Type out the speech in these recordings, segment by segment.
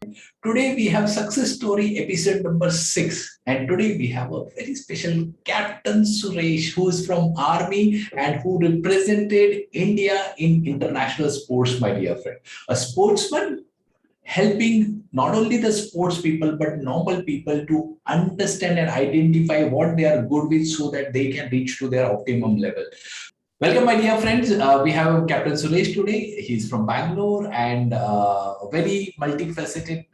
and today we have success story episode number 6. And today we have a very special Captain Suresh, who is from Army and who represented India in international sports, my dear friend. A sportsman helping not only the sports people but normal people to understand and identify what they are good with so that they can reach to their optimum level. Welcome, my dear friends. We have Captain Suresh today. He's from Bangalore and very multifaceted,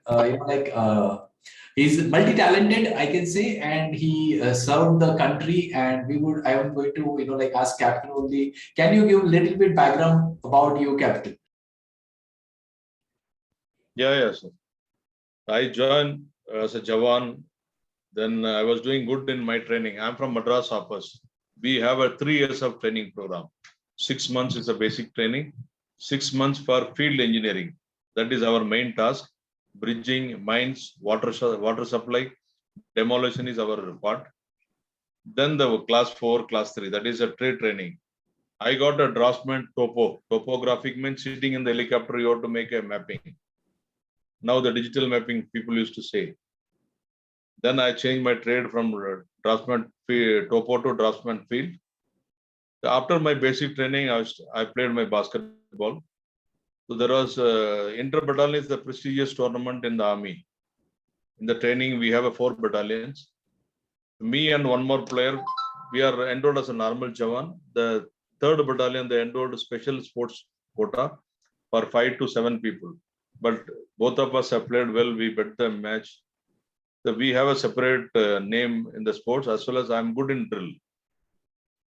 he's multi-talented, I can say, and he served the country. And I am going to, ask Captain only. Can you give a little bit background about you, Captain? Yes. I joined as a Jawan. Then I was doing good in my training. I'm from Madras office. We have a 3 years of training program. 6 months is a basic training. 6 months for field engineering. That is our main task. Bridging, mines, water supply, demolition is our part. Then the class 4, class 3, that is a trade training. I got a draftsman topographic means sitting in the helicopter, you have to make a mapping. Now the digital mapping people used to say. Then I changed my trade from draftsman topo to draftsman field. After my basic training, I played my basketball. So there was inter-battalion is the prestigious tournament in the army. In the training, we have 4 battalions. Me and one more player, we are enrolled as a normal Jawan. The 3rd battalion, they enrolled special sports quota for 5 to 7 people. But both of us have played well. We bet the match. So we have a separate name in the sports, as well as I'm good in drill.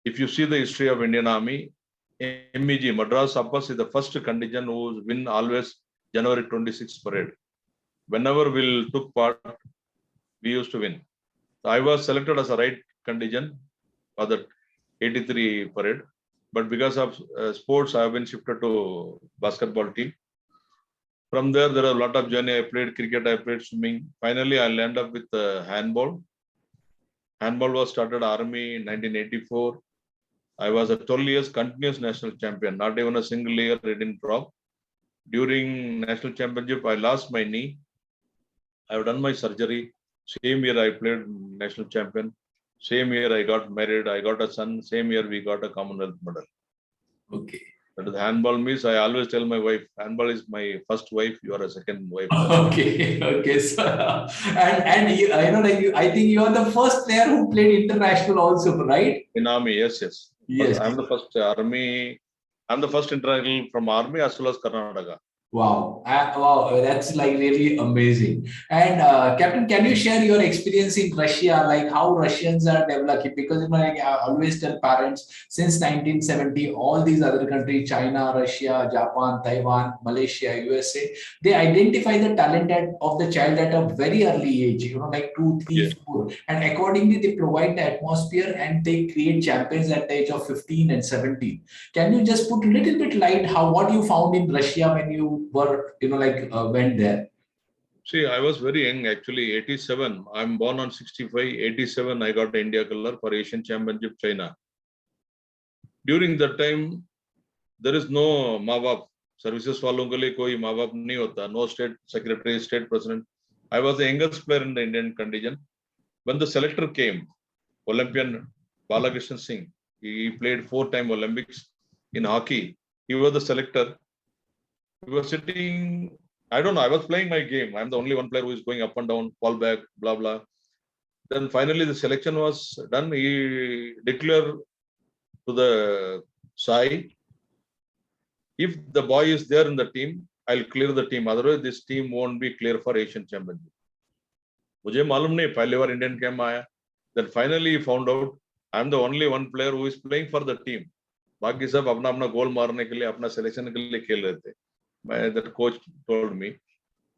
If you see the history of Indian Army, MEG, Madras Upper, is the first contingent who win always January 26th parade. Whenever we took part, we used to win. So I was selected as a right contingent for the 83 parade. But because of sports, I have been shifted to basketball team. From there are a lot of journey. I played cricket, I played swimming. Finally, I landed up with handball. Handball was started Army in 1984. I was a 12 years continuous national champion. Not even a single year I didn't drop. During national championship, I lost my knee. I have done my surgery. Same year I played national champion. Same year I got married. I got a son. Same year we got a Commonwealth medal. Okay. That is handball means I always tell my wife, handball is my first wife, you are a second wife. Okay. So, and you, I think you are the first player who played international also, right? In Army, yes. Yes. I'm the first Army. I'm the first international from Army as well as Karnataka. Wow. Wow, that's like really amazing. And Captain, can you share your experience in Russia, like how Russians are developing? Because I always tell parents, since 1970, all these other countries, China, Russia, Japan, Taiwan, Malaysia, USA, they identify the talent of the child at a very early age, like 2, 3, Yes. 4. And accordingly, they provide the atmosphere and they create champions at the age of 15 and 17. Can you just put a little bit light what you found in Russia when you were, went there? See, I was very young actually, 87. I'm born on 65, 87. I got the India color for Asian Championship China. During that time, there is no Mawap. Services वालों के लिए कोई Mawap नहीं होता. No state secretary, state president. I was the youngest player in the Indian contingent. When the selector came, Olympian Balakrishnan Singh, he played 4-time Olympics in hockey. He was the selector. We were sitting, I don't know, I was playing my game. I'm the only one player who is going up and down, fall back, blah, blah. Then finally the selection was done. He declared to the Sai, if the boy is there in the team, I'll clear the team. Otherwise, this team won't be clear for Asian Championship. मुझे मालूम नहीं, पहले बार Indian camp आया. Then finally he found out, I'm the only one player who is playing for the team. बाकी सब अपना अपना गोल मारने के लिए, अपना selection के लिए खेल रहे थे. That coach told me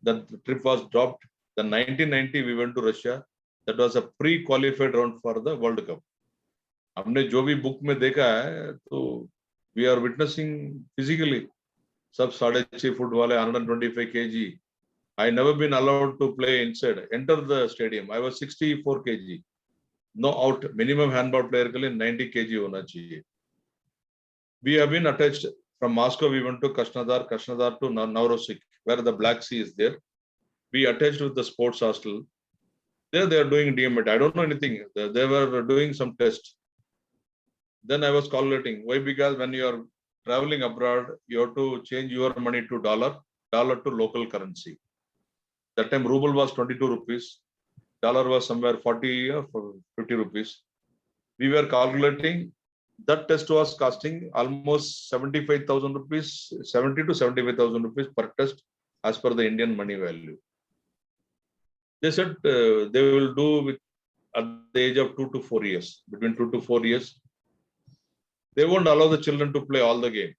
that the trip was dropped. Then 1990 we went to Russia. That was a pre-qualified round for the World Cup. हमने जो भी book में देखा है, तो we are witnessing physically. सब 6.5 foot वाले 125 kg. I never been allowed to play inside. Enter the stadium. I was 64 kg. No out. Minimum handball player के लिए 90 kg होना चाहिए. We have been attached. From Moscow, we went to Krasnodar to Novorossiysk, where the Black Sea is there. We attached with the sports hostel. There they are doing DMT. I don't know anything. They were doing some test. Then I was calculating. Why? Because when you are traveling abroad, you have to change your money to dollar to local currency. That time ruble was 22 rupees. Dollar was somewhere 40 or 50 rupees. We were calculating. That test was costing almost 75,000 rupees, 70 to 75,000 rupees per test as per the Indian money value. They said they will do with at the age of 2 to 4 years, between 2 to 4 years. They won't allow the children to play all the game.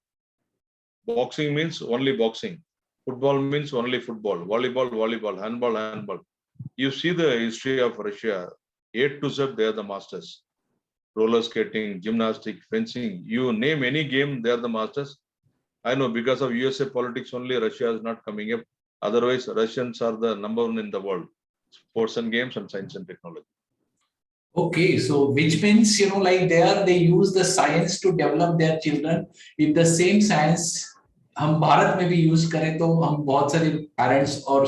Boxing means only boxing. Football means only football. Volleyball, handball. You see the history of Russia, A to Z, they are the masters. Roller skating, gymnastics, fencing, you name any game, they are the masters. I know because of USA politics only, Russia is not coming up. Otherwise, Russians are the number one in the world. Sports and games and science and technology. Okay, so which means, like there they use the science to develop their children. If the same science हम भारत में भी use करें तो हम बहुत सारे parents और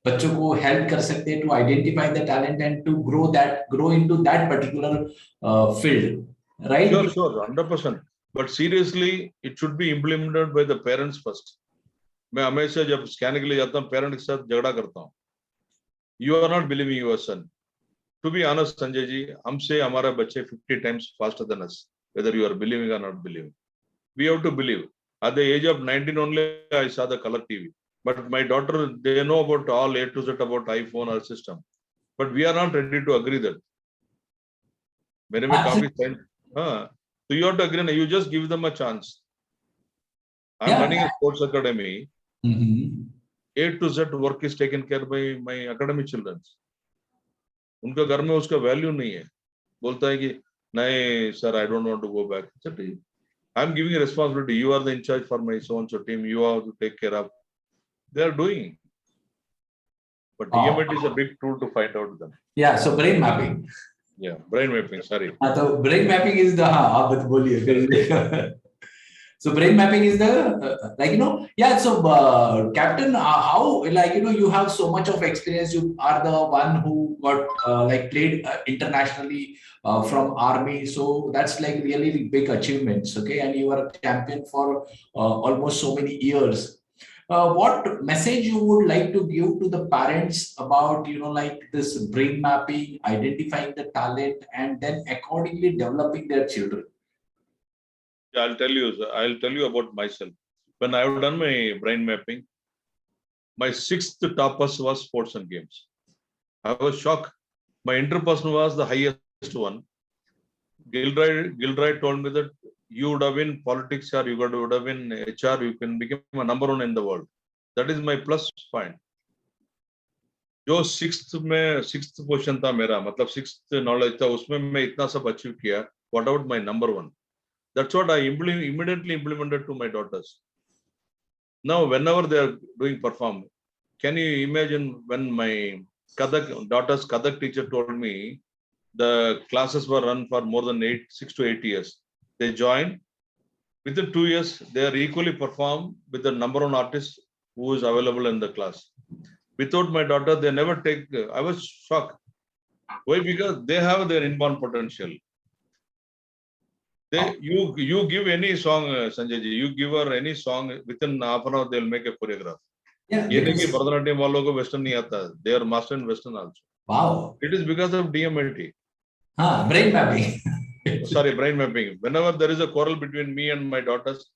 बच्चों को हेल्प कर सकते हैं to identify the talent and to grow into that particular field, right? Sure, 100%. But seriously, it should be implemented by the parents first. मैं हमेशा जब स्कैन के लिए जाता हूँ पेरेंट के साथ झगड़ा करता हूँ. You are not believing your son. To be honest, Sanjay ji, हमसे हमारा बच्चे 50 times faster than us. Whether you are believing or not believing, we have to believe. At the age of 19 only, I saw the color TV. But my daughter, they know about all A to Z about iPhone or system. But we are not ready to agree that. मेरे में काफी time. So you have to agree. You just give them a chance. I'm running a sports academy. A to Z work is taken care by my academy children. उनका घर में उसका value नहीं है. बोलता है कि नहीं sir, I don't want to go back. I'm giving a responsibility. You are the in charge for my so-and-so team. You have to take care of. They are doing. But DMT is a big tool to find out them. Yeah, so brain mapping. Yeah, brain mapping, sorry. So brain mapping is the, आप बोलिए. So brain mapping is the, so Captain, how, you have so much of experience. You are the one who got played internationally from army. So that's like really big achievements. Okay. And you are a champion for almost so many years. What message you would like to give to the parents about, this brain mapping, identifying the talent, and then accordingly developing their children? I'll tell you about myself. When I have done my brain mapping, my 6th topus was sports and games. I was shocked. My interpersonal was the highest one. Gilroy told me that you would have been politics or you would have been HR, you can become a number one in the world. That is my plus point. जो 6th position था मेरा, मतलब 6th knowledge था, उसमें मैं इतना सब achieve किया. What about my number one? That's what I immediately implemented to my daughters. Now, whenever they are doing perform, can you imagine when my daughter's Kathak teacher told me the classes were run for more than 6 to 8 years. They joined. Within 2 years, they are equally perform with the number one artist who is available in the class. Without my daughter, they never take. I was shocked. Why? Because they have their inborn potential. You give any song, Sanjay ji, you give her any song, within half an hour they'll make a choreograph. Yeah, Bharatanatyam वालों को Western नहीं आता. They are master in Western also. Wow. It is because of DMT. Brain mapping. Sorry, brain mapping. Whenever there is a quarrel between me and my daughters,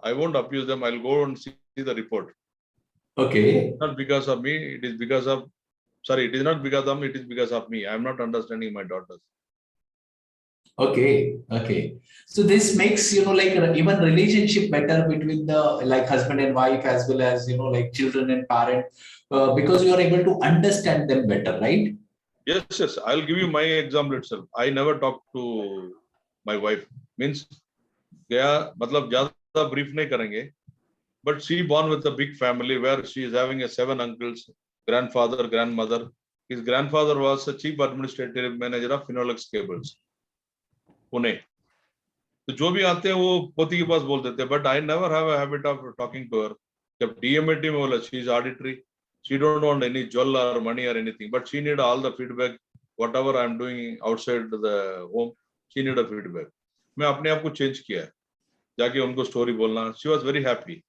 I won't abuse them. I'll go and see the report. Okay. Not because of me. It is because of. Sorry, it is not because of me. It is because of me. I am not understanding my daughters. Okay. So this makes, even relationship better between the husband and wife, as well as, children and parent, because you are able to understand them better, right? Yes. I'll give you my example itself. I never talk to my wife. Means, मतलब ज़्यादा brief नहीं करेंगे. But she born with a big family where she is having 7 uncles, grandfather, grandmother. His grandfather was a chief administrative manager of Phenolics Cables. Pune. तो जो भी आते हैं वो पोती के पास बोल देते हैं. But I never have a habit of talking to her. जब DMT में बोला, she is auditory. She don't want any jewel or money or anything, but she need all the feedback. Whatever I'm doing outside the home, she need a feedback. मैं अपने आप को change किया है, जाके उनको story बोलना. She was very happy.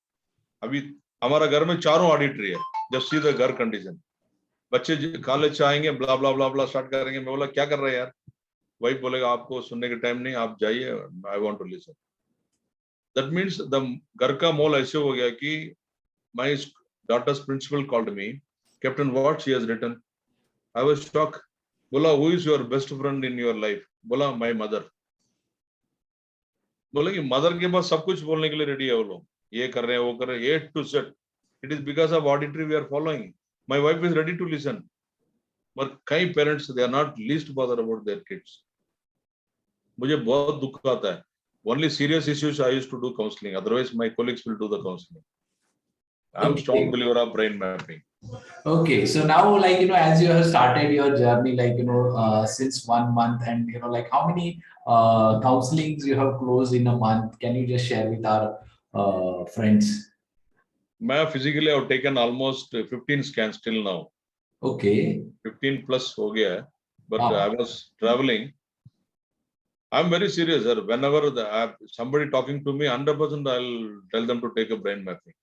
अभी हमारा घर में 4 ऑडिटरी है. Just see the घर condition. बच्चे कॉलेज से आएंगे, blah blah blah blah start करेंगे. मैं बोला क्या कर रहे हैं यार? वही बोलेगा आपको सुनने के टाइम नहीं, आप जाइए. I want to listen. That means the घर का मोल ऐसे हो गया कि my daughter's principal called me, Captain, what she has written? I was shocked. बोला, who is your best friend in your life? बोला, my mother. बोला कि mother के पास सब कुछ बोलने के लिए ready है वो लोग. ये कर रहे हैं, वो कर रहे हैं, A to Z. It is because of auditory we are following. My wife is ready to listen. But कई parents, they are not least bothered about their kids. मुझे बहुत दुख आता है. Only serious issues I used to do counseling. Otherwise, my colleagues will do the counseling. I'm strong believer of brain mapping. Okay, so now, like, as you have started your journey, like, since 1 month, and, like, how many counselings you have closed in a month? Can you just share with our friends? मैं physically have taken almost 15 scans till now. Okay. 15 plus हो गया है, but Wow. I was traveling. I'm very serious, sir. Whenever somebody talking to me, 100% I'll tell them to take a brain mapping.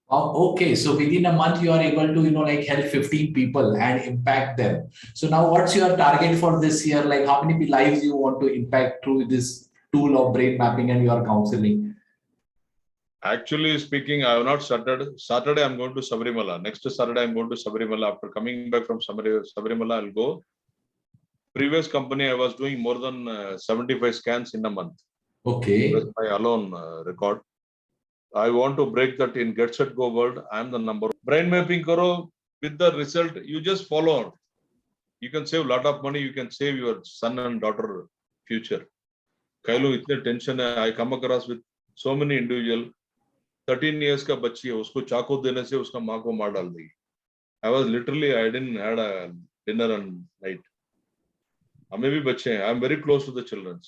Oh, okay. So within a month, you are able to, like, help 15 people and impact them. So now what's your target for this year? Like, how many lives you want to impact through this tool of brain mapping and your counseling? Actually speaking, I have not started. Saturday, I'm going to Sabarimala. Next Saturday, I'm going to Sabarimala. After coming back from Sabarimala, I'll go. Previous company, I was doing more than 75 scans in a month. Okay. That's my alone record. I want to break that in Getsetgo World. I'm the number. Brain mapping karo, with the result, you just follow. You can save a lot of money. You can save your son and daughter future. Kailu itne tension hai. I come across with so many individuals. 13 years का बच्ची है, उसको चाकू देने से उसका माँ को मार डाल देगी. I was literally, I didn't had a dinner and night. हमें भी बच्चे हैं. I'm very close to the children.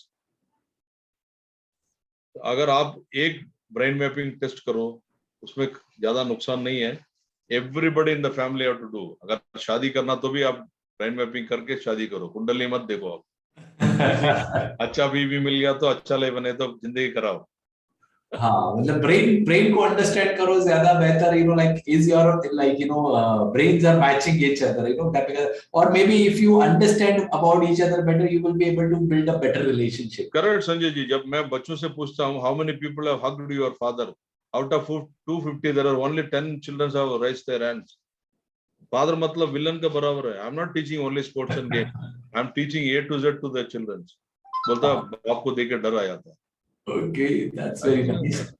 अगर आप एक brain mapping test करो, उसमें ज़्यादा नुकसान नहीं है. Everybody in the family have to do. अगर शादी करना तो भी आप brain mapping करके शादी करो. कुंडली मत देखो आप. अच्छा बीवी मिल गया तो अच्छा ले बने तो जिंदगी कराओ. हाँ, मतलब brain को understand करो ज़्यादा बेहतर, like, is your, like, brains are matching each other, that because, or maybe if you understand about each other better, you will be able to build a better relationship. Correct, Sanjay ji. जब मैं बच्चों से पूछता हूँ, how many people have hugged your father? Out of 250, there are only 10 children have raised their hands. Father मतलब villain का बराबर है. I'm not teaching only sports and games. I'm teaching A to Z to the children. बोलता बाप को देख के डर आ जाता है. Okay, that's very nice.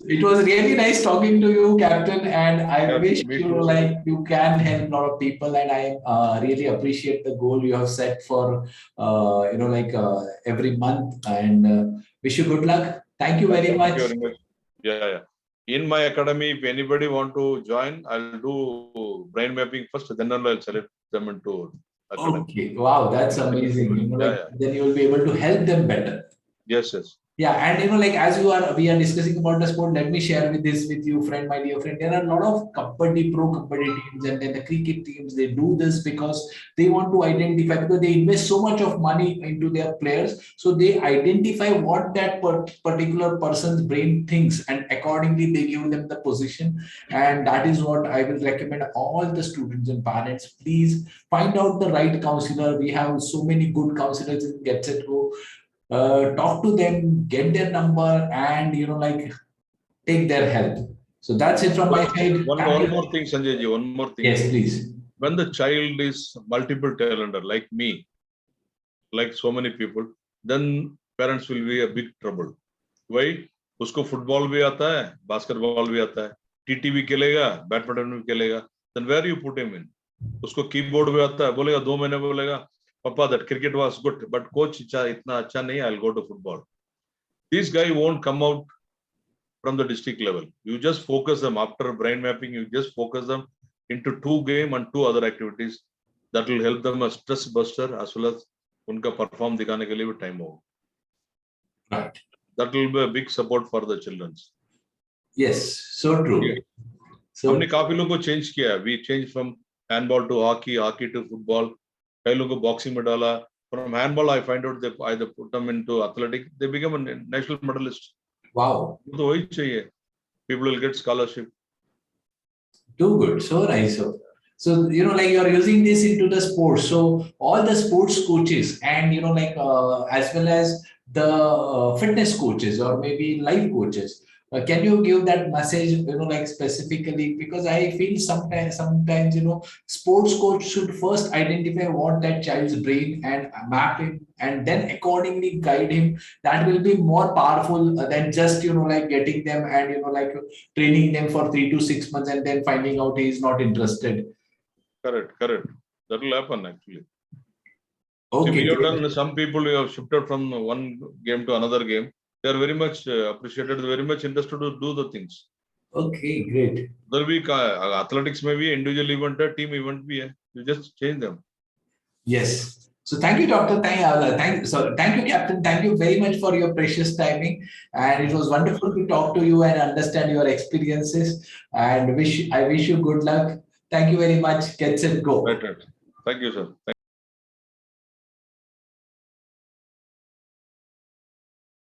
It was really nice talking to you, Captain, and I wish you can help a lot of people, and I really appreciate the goal you have set for every month, and wish you good luck. Thank you very much. Thank you very much. Yeah. In my academy, if anybody want to join, I'll do brain mapping first, then I'll select them into academy. Okay, wow, that's amazing. Then you will be able to help them better. Yes. Yeah, and like, as we are discussing about the sport, let me share with you, friend, my dear friend. There are a lot of pro kabaddi teams, and then the cricket teams. They do this because they want to identify, because they invest so much of money into their players, so they identify what that particular person's brain thinks, and accordingly they give them the position. And that is what I will recommend all the students and parents. Please find out the right counselor. We have so many good counselors in Getsetgo. Talk to them, get their number, and take their help. So that's it from my side. One more thing, Sanjay ji. One more thing. Yes, please. When the child is multiple talenter like me, like so many people, then parents will be a big trouble. Why? उसको football भी आता है, basketball भी आता है, TT भी खेलेगा, badminton भी खेलेगा. Then where you put him in? उसको keyboard भी आता है, बोलेगा 2 महीने बोलेगा, Papa, that cricket was good, but coach itna acha nahi, I'll go to football. This guy won't come out from the district level. You just focus them after brain mapping. You just focus them into 2 games and 2 other activities that will help them a stress buster as well as unka perform dikhane ke liye time hoga. Right. That will be a big support for the children. Yes, so true. Yeah. हमने काफी लोगों को change किया. We changed from handball to hockey, hockey to football. कई लोगों को boxing में डाला. From handball, I find out they either put them into athletic. They become a national medalist. Wow. तो वही चाहिए. People will get scholarship. Too good. So nice. So, like you're using this into the sports. So all the sports coaches and, as well as the fitness coaches or maybe life coaches, can you give that message, like specifically? Because I feel sometimes, sports coach should first identify what that child's brain and map it and then accordingly guide him. That will be more powerful than just, like getting them and, like training them for 3 to 6 months and then finding out he is not interested. Correct. That will happen actually. Okay. See, we have done, some people we have shifted from one game to another game. They are very much appreciated, very much interested to do the things. Okay, great. There will be athletics, maybe individual event, team event, you just change them. Yes. So thank you, Doctor. Thank you, Captain. Thank you very much for your precious timing. And it was wonderful to talk to you and understand your experiences. And I wish you good luck. Thank you very much. Get set, go. Right. Thank you, sir. Thank you.